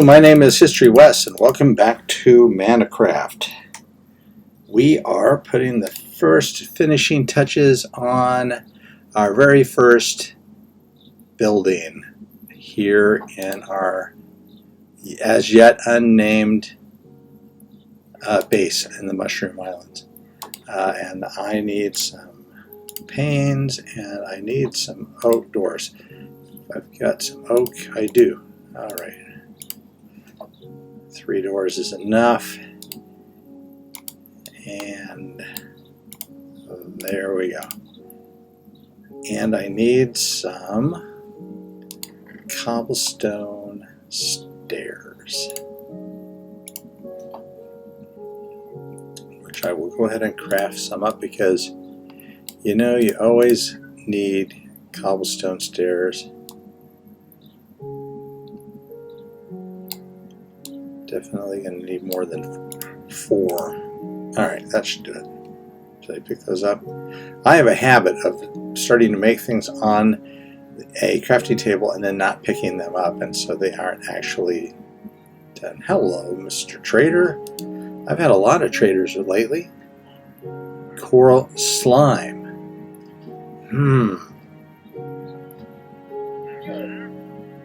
Hello, my name is HistoryWes and welcome back to Manacraft. We are putting the first finishing touches on our very first building here in our as yet unnamed base in the Mushroom Islands. And I need some panes and I need some oak doors. If I've got some oak, I do. Alright. 3 doors is enough, and there we go. And I need some cobblestone stairs, which I will go ahead and craft some up because you know you always need cobblestone stairs. Definitely going to need more than 4. Alright, that should do it. Should I pick those up? I have a habit of starting to make things on a crafting table and then not picking them up, and so they aren't actually done. Hello, Mr. Trader. I've had a lot of traders lately. Coral slime.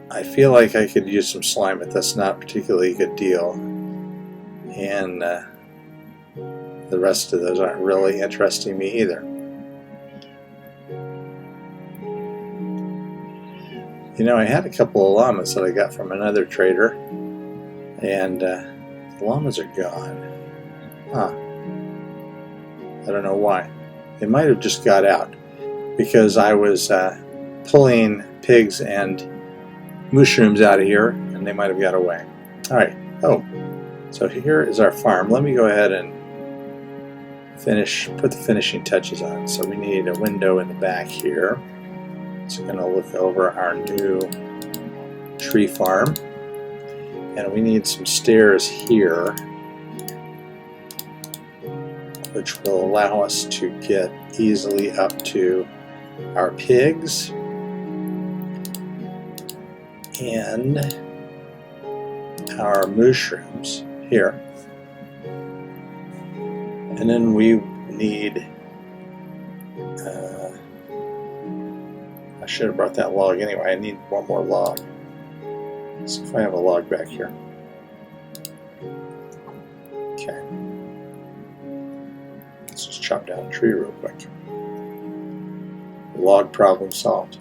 I feel like I could use some slime, but that's not a particularly good deal. And the rest of those aren't really interesting me either. You know, I had a couple of llamas that I got from another trader, and the llamas are gone. Huh. I don't know why. They might have just got out because I was pulling pigs and mushrooms out of here, and they might have got away. Alright, so here is our farm. Let me go ahead and put the finishing touches on. So we need a window in the back here. So we're going to look over our new tree farm, and we need some stairs here which will allow us to get easily up to our pigs and our mushrooms here. And then we need I should have brought that log anyway. I need one more log. Let's see if I have a log back here. Okay. Let's just chop down a tree real quick. Log problem solved.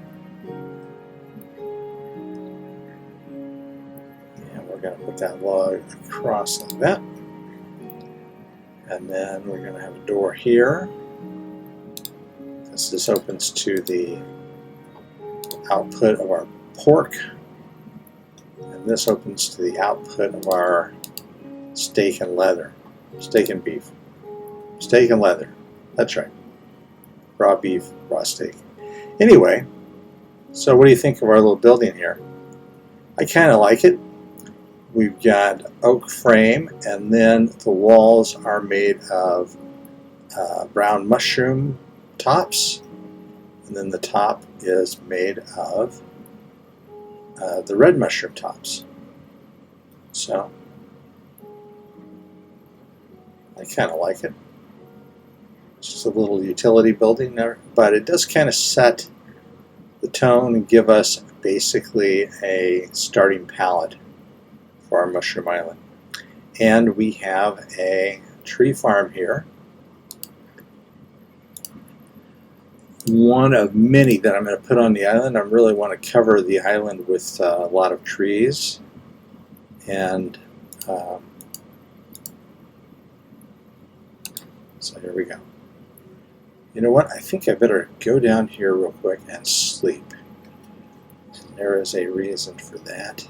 We're going to put that log across like that, and then we're going to have a door here. This opens to the output of our pork, and this opens to the output of our steak and leather. Steak and beef. Steak and leather. That's right. Raw beef, raw steak. Anyway, so what do you think of our little building here? I kind of like it. We've got oak frame, and then the walls are made of brown mushroom tops, and then the top is made of the red mushroom tops. So I kind of like it. It's just a little utility building there, but it does kind of set the tone and give us basically a starting palette for our Mushroom Island. And we have a tree farm here. One of many that I'm going to put on the island. I really want to cover the island with a lot of trees. And so here we go. You know what? I think I better go down here real quick and sleep. There is a reason for that.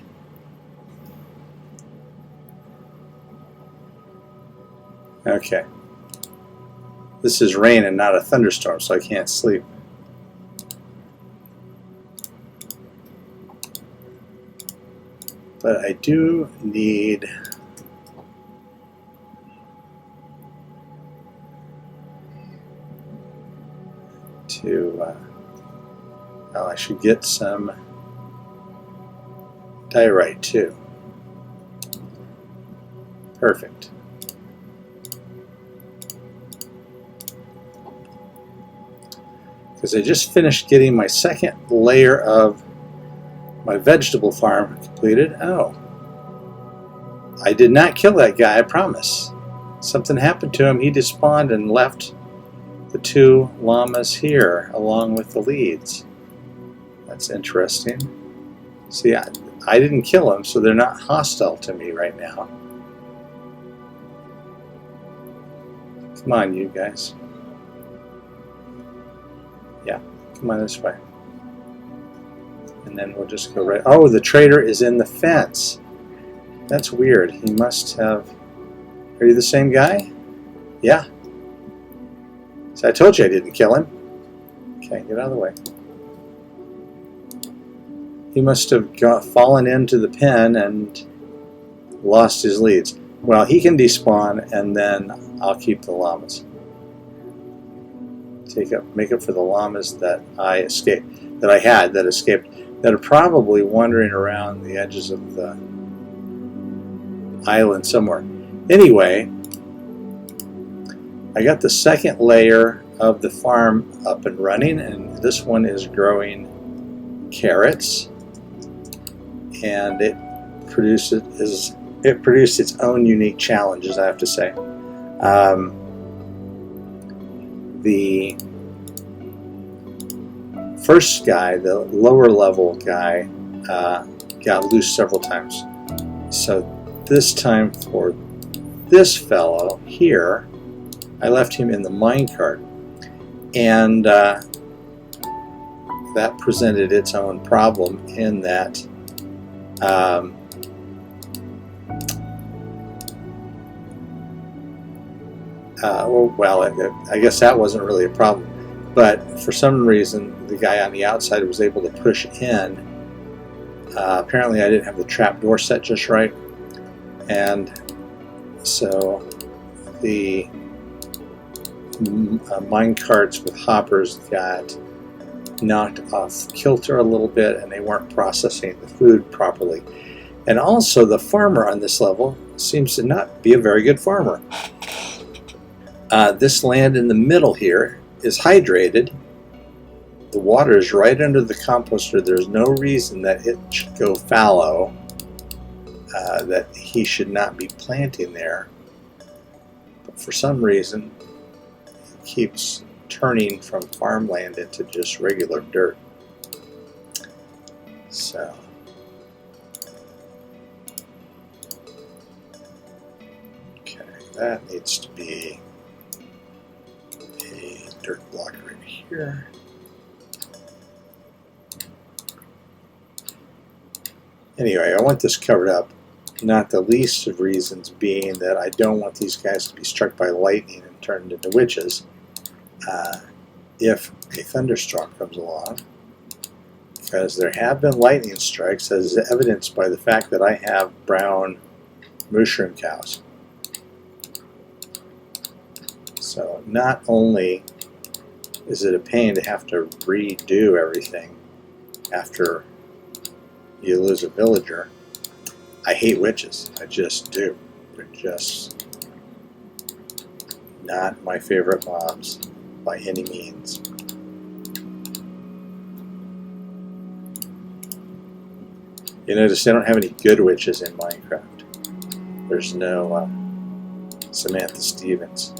Okay. This is rain and not a thunderstorm, so I can't sleep. But I do need to, I should get some diorite too. Perfect. Because I just finished getting my second layer of my vegetable farm completed. Oh, I did not kill that guy, I promise. Something happened to him. He despawned and left the 2 llamas here along with the leads. That's interesting. See, I didn't kill them, so they're not hostile to me right now. Come on, you guys. Yeah, come on this way. And then we'll just go right. Oh, the trader is in the fence. That's weird. He must have... Are you the same guy? Yeah. So I told you I didn't kill him. Okay, get out of the way. He must have fallen into the pen and lost his leads. Well, he can despawn, and then I'll keep the llamas. Make up for the llamas that I escaped, that escaped, that are probably wandering around the edges of the island somewhere. Anyway, I got the second layer of the farm up and running, and this one is growing carrots, and it produced its own unique challenges, I have to say. The first guy, the lower level guy, got loose several times. So this time for this fellow here, I left him in the minecart, and that presented its own problem in that I guess that wasn't really a problem, but for some reason the guy on the outside was able to push in. Apparently I didn't have the trap door set just right, and so the mine carts with hoppers got knocked off kilter a little bit, and they weren't processing the food properly. And also the farmer on this level seems to not be a very good farmer. This land in the middle here is hydrated. The water is right under the composter. There's no reason that it should go fallow, that he should not be planting there. But for some reason, it keeps turning from farmland into just regular dirt. So, okay, that needs to be a dirt block right here. Anyway, I want this covered up, not the least of reasons being that I don't want these guys to be struck by lightning and turned into witches if a thunderstorm comes along, because there have been lightning strikes, as evidenced by the fact that I have brown mushroom cows. So not only is it a pain to have to redo everything after you lose a villager, I hate witches. I just do. They're just not my favorite mobs by any means. You notice I don't have any good witches in Minecraft. There's no Samantha Stevens.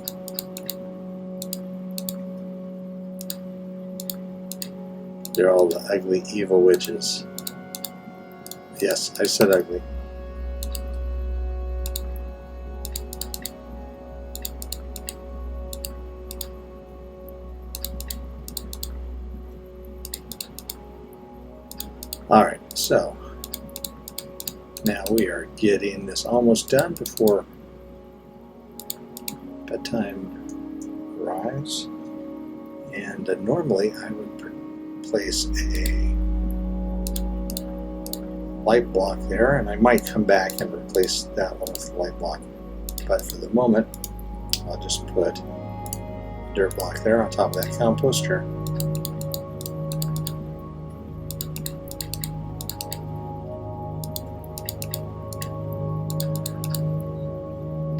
They're all the ugly, evil witches. Yes, I said ugly. Alright, so now we are getting this almost done before bedtime arrives. And normally I would place a light block there, and I might come back and replace that one with the light block. But for the moment, I'll just put a dirt block there on top of that composter.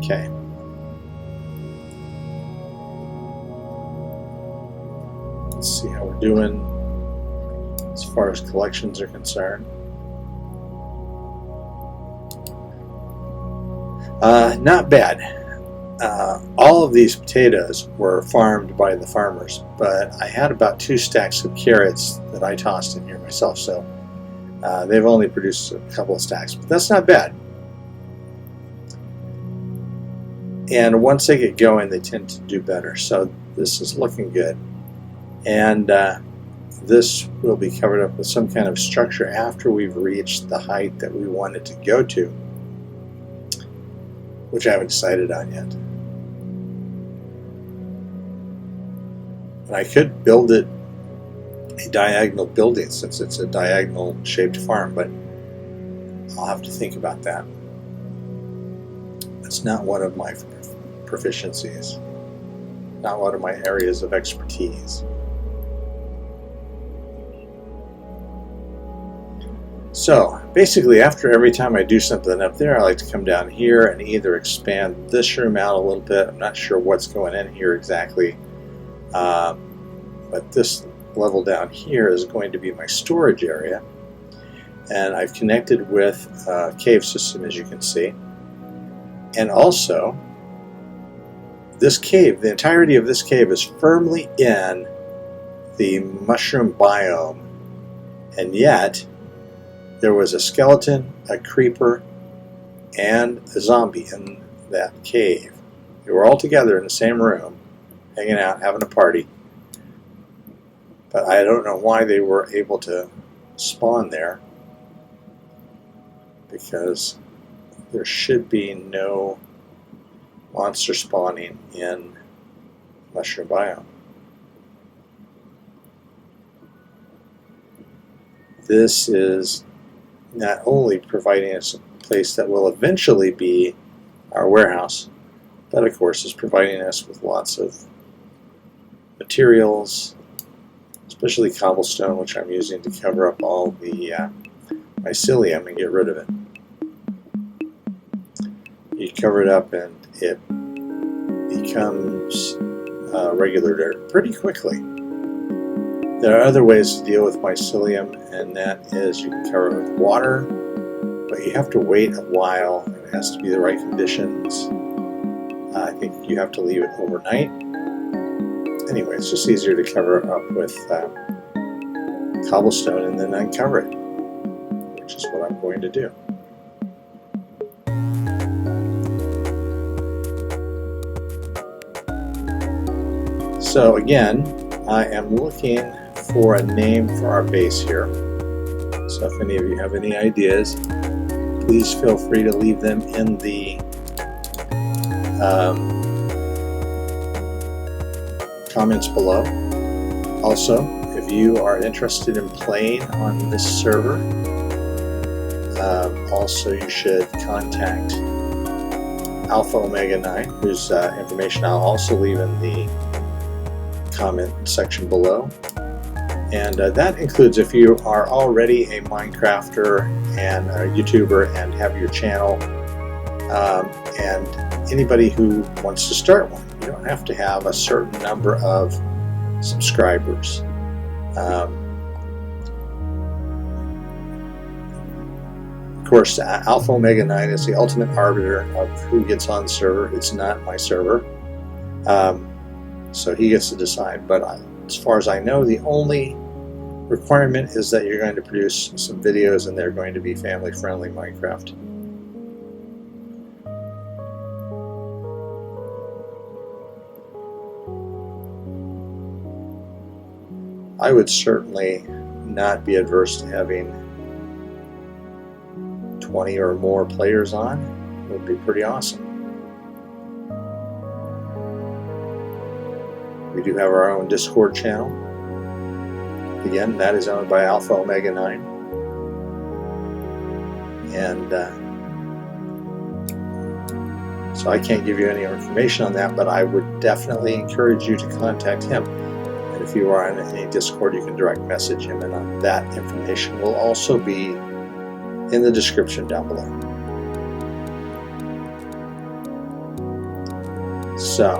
Okay. Let's see how we're doing as far as collections are concerned. Not bad. All of these potatoes were farmed by the farmers, but I had about 2 stacks of carrots that I tossed in here myself, so they've only produced a couple of stacks, but that's not bad. And once they get going, they tend to do better, so this is looking good. And this will be covered up with some kind of structure after we've reached the height that we want it to go to, which I haven't decided on yet. And I could build it a diagonal building since it's a diagonal shaped farm, but I'll have to think about that. It's not one of my proficiencies, not one of my areas of expertise. So basically, after every time I do something up there, I like to come down here and either expand this room out a little bit. I'm not sure what's going in here exactly, but this level down here is going to be my storage area, and I've connected with a cave system, as you can see. And also, this cave, the entirety of this cave is firmly in the mushroom biome, and yet there was a skeleton, a creeper, and a zombie in that cave. They were all together in the same room, hanging out, having a party. But I don't know why they were able to spawn there, because there should be no monster spawning in mushroom biome. This is not only providing us a place that will eventually be our warehouse, but of course is providing us with lots of materials, especially cobblestone, which I'm using to cover up all the mycelium and get rid of it. You cover it up and it becomes regular dirt pretty quickly. There are other ways to deal with mycelium, and that is you can cover it with water, but you have to wait a while, and it has to be the right conditions. I think you have to leave it overnight. Anyway, it's just easier to cover it up with cobblestone and then uncover it, which is what I'm going to do. So again, I am looking for a name for our base here. So if any of you have any ideas, please feel free to leave them in the comments below. Also, if you are interested in playing on this server, also you should contact Alpha Omega 9, whose information I'll also leave in the comment section below. And that includes if you are already a Minecrafter and a YouTuber and have your channel, and anybody who wants to start one. You don't have to have a certain number of subscribers. Of course, Alpha Omega 9 is the ultimate arbiter of who gets on the server. It's not my server, so he gets to decide. But as far as I know, the only requirement is that you're going to produce some videos and they're going to be family-friendly Minecraft. I would certainly not be adverse to having 20 or more players on. It would be pretty awesome. We do have our own Discord channel. Again, that is owned by Alpha Omega 9. And so I can't give you any information on that, but I would definitely encourage you to contact him. And if you are on any Discord, you can direct message him, and that information will also be in the description down below. So,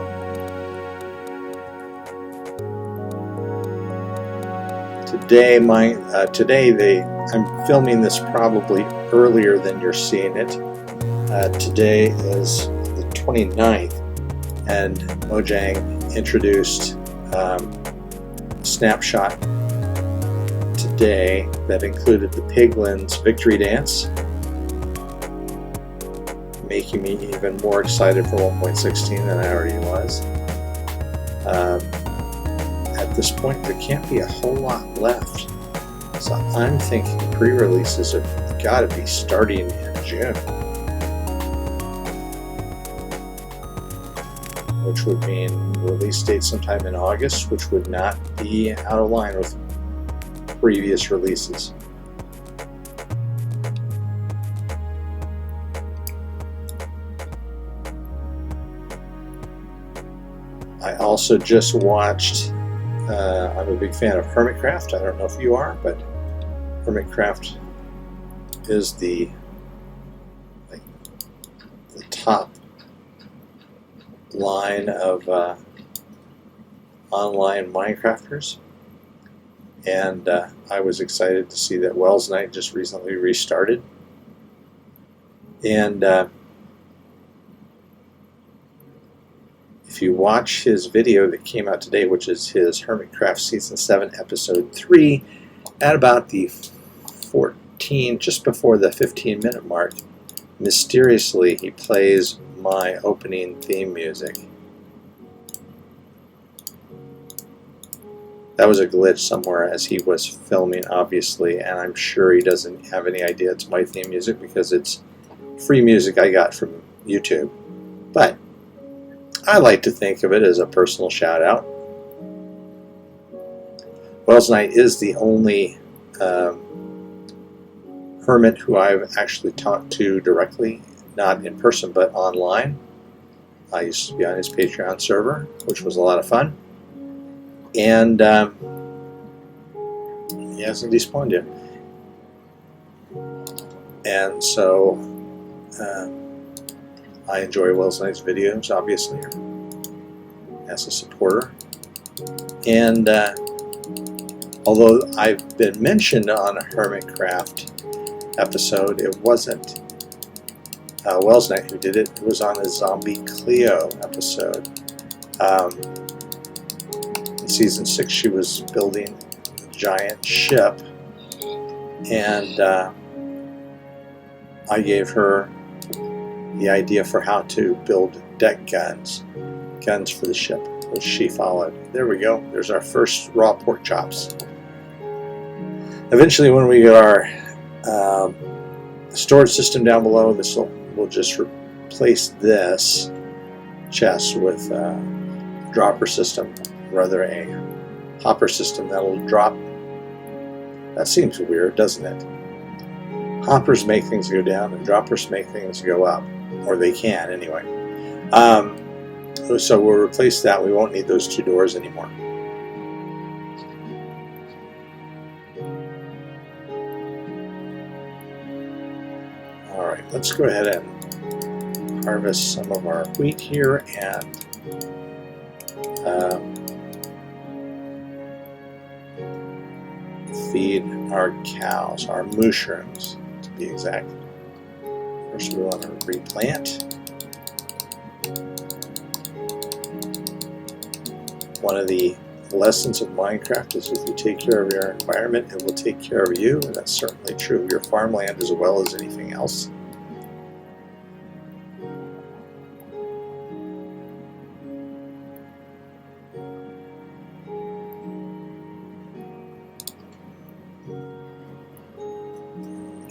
I'm filming this probably earlier than you're seeing it. Today is the 29th, and Mojang introduced Snapshot today that included the Piglins Victory Dance, making me even more excited for 1.16 than I already was. At this point, there can't be a whole lot left, so I'm thinking pre-releases have got to be starting in June, which would mean release date sometime in August, which would not be out of line with previous releases. I also just watched, I'm a big fan of Hermitcraft. I don't know if you are, but Hermitcraft is the top line of online Minecrafters. And I was excited to see that Wells Night just recently restarted. And if you watch his video that came out today, which is his Hermitcraft Season 7, Episode 3, at about the 14, just before the 15-minute mark, mysteriously he plays my opening theme music. That was a glitch somewhere as he was filming, obviously, and I'm sure he doesn't have any idea it's my theme music because it's free music I got from YouTube. But I like to think of it as a personal shout out. Wells Knight is the only hermit who I've actually talked to directly, not in person but online. I used to be on his Patreon server, which was a lot of fun. And he hasn't despawned yet. And so I enjoy Wells Knight's videos, obviously, as a supporter. And although I've been mentioned on a Hermitcraft episode, it wasn't Wells Knight who did it. It was on a Zombie Cleo episode. In Season 6, she was building a giant ship, and I gave her the idea for how to build deck guns for the ship, which she followed. There we go. There's our first raw pork chops. Eventually, when we get our storage system down below, we'll just replace this chest with a dropper system, rather a hopper system that'll drop. That seems weird, doesn't it? Hoppers make things go down and droppers make things go up, or they can anyway. So we'll replace that. We won't need those two doors anymore. Alright, let's go ahead and harvest some of our wheat here and feed our cows, our mushrooms to be exact. First we want to replant. One of the lessons of Minecraft is if you take care of your environment, it will take care of you, and that's certainly true of your farmland as well as anything else.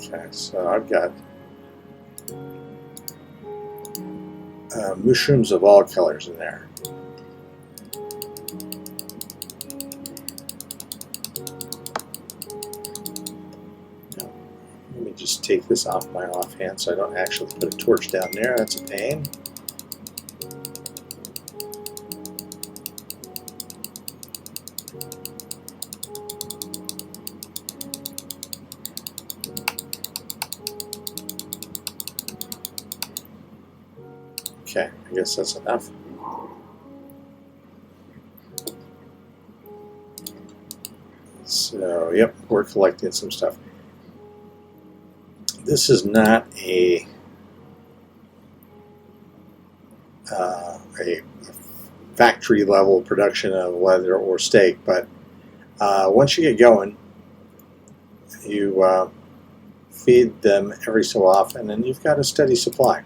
Okay, so I've got mushrooms of all colors in there. Now, let me just take this off my offhand so I don't actually put a torch down there. That's a pain. Okay, I guess that's enough. So, yep, we're collecting some stuff. This is not a factory level production of leather or steak, but once you get going, you feed them every so often, and you've got a steady supply.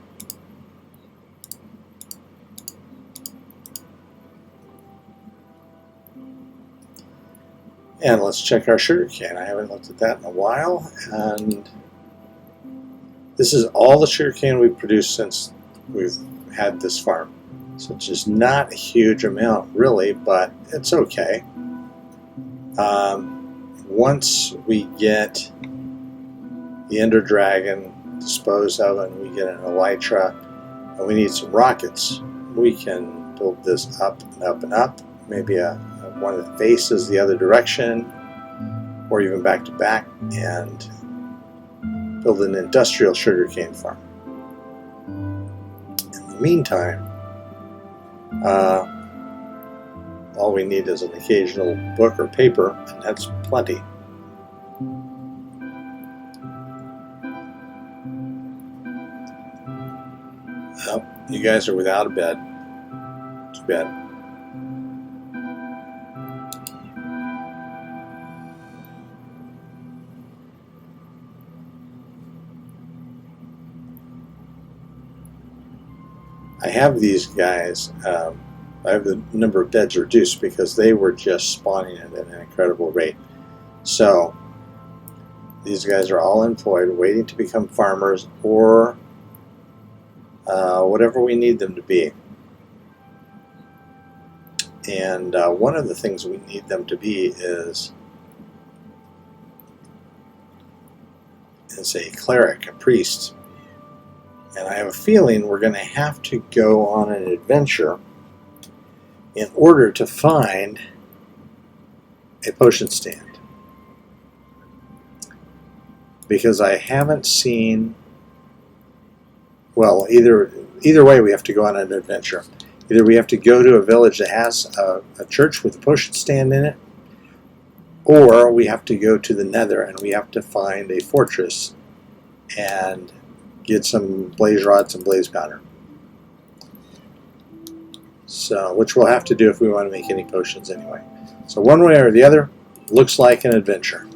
And let's check our sugar cane. I haven't looked at that in a while, and this is all the sugar cane we've produced since we've had this farm. So it's just not a huge amount really, but it's okay. Once we get the Ender Dragon disposed of and we get an elytra and we need some rockets, we can build this up and up and up. Maybe one of the faces the other direction, or even back to back, and build an industrial sugarcane farm. In the meantime, all we need is an occasional book or paper, and that's plenty. Well, you guys are without a bed. Too bad. I have these guys, I have the number of beds reduced because they were just spawning at an incredible rate. So these guys are all employed, waiting to become farmers or whatever we need them to be. And one of the things we need them to be is a cleric, a priest. And I have a feeling we're going to have to go on an adventure in order to find a potion stand. Because I haven't seen, well, either way we have to go on an adventure. Either we have to go to a village that has a church with a potion stand in it, or we have to go to the Nether and we have to find a fortress and get some blaze rods and blaze powder. So, which we'll have to do if we want to make any potions anyway. So one way or the other, looks like an adventure.